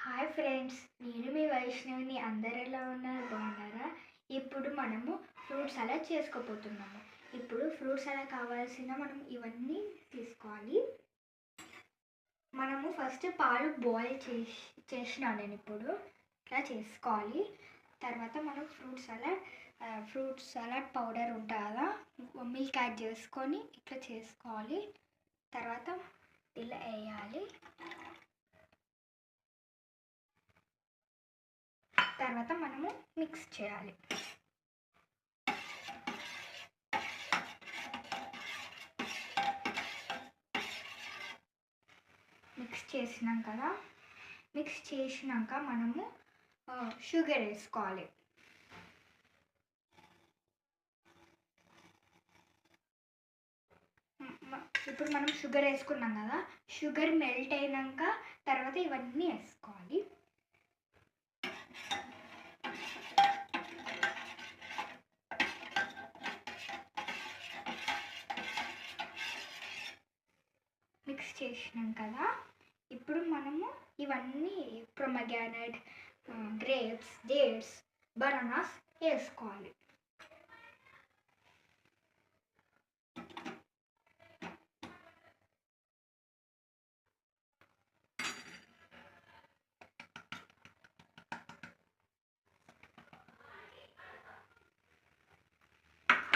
Hi friends, నేను మీ వైష్ణవిని. అందరు ఎలా ఉన్నారు? బాగున్నారా? ఇప్పుడు మనము ఫ్రూట్ సలాడ్ చేసుకోబోతున్నాము. ఇప్పుడు ఫ్రూట్ సలాడ్ కావాల్సిన మనం ఇవన్నీ తీసుకోవాలి. మనము ఫస్ట్ పాలు బాయిల్ చేసినా నేను ఇప్పుడు ఇట్లా చేసుకోవాలి. తర్వాత మనం ఫ్రూట్ సలాడ్ పౌడర్ ఉంటుంది కదా, మిల్క్ యాడ్ చేసుకొని ఇట్లా చేసుకోవాలి. తర్వాత ఇలా వేయాలి. తర్వాత మనము మిక్స్ చేయాలి. మిక్స్ చేసినాక మనము షుగర్ వేసుకోవాలి. ఇప్పుడు మనం షుగర్ వేసుకున్నాం కదా, షుగర్ మెల్ట్ అయినాక తర్వాత ఇవన్నీ వేసుకోవాలి. మిక్స్ చేసినాం కదా, ఇప్పుడు మనము ఇవన్నీ పొమగ్రానేట్, గ్రేప్స్, డేట్స్, బనానాస్ వేసుకోవాలి.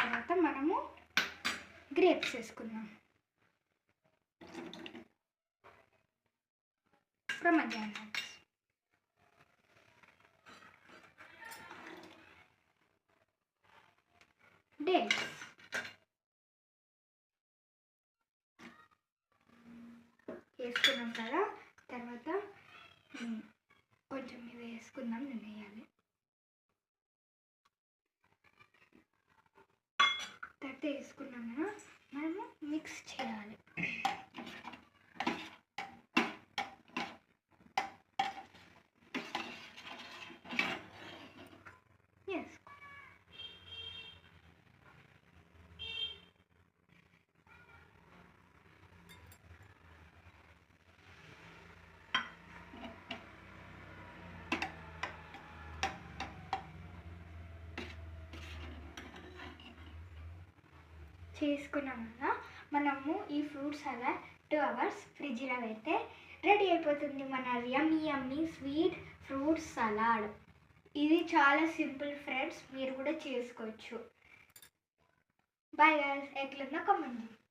తర్వాత మనము గ్రేప్స్ వేసుకున్నాం. పొమగ్రానేట్స్, డేట్స్ వేసుకున్నాం కదా, తర్వాత కొంచెం ఇవి వేసుకుందాం. నేను వేయాలి. తర్వాత వేసుకున్నాం కదా, మనము మిక్స్ చేయాలి. చేసుకున్నాం కదా, మనము ఈ ఫ్రూట్ సలాడ్ 2 hours ఫ్రిడ్జ్లో పెడితే రెడీ అయిపోతుంది మన యమ్మీ స్వీట్ ఫ్రూట్ సలాడ్. ఇది చాలా సింపుల్ ఫ్రెండ్స్, మీరు కూడా చేసుకోవచ్చు. బాయ్ గైస్, ఎట్లుందో కామెంట్ చేయండి.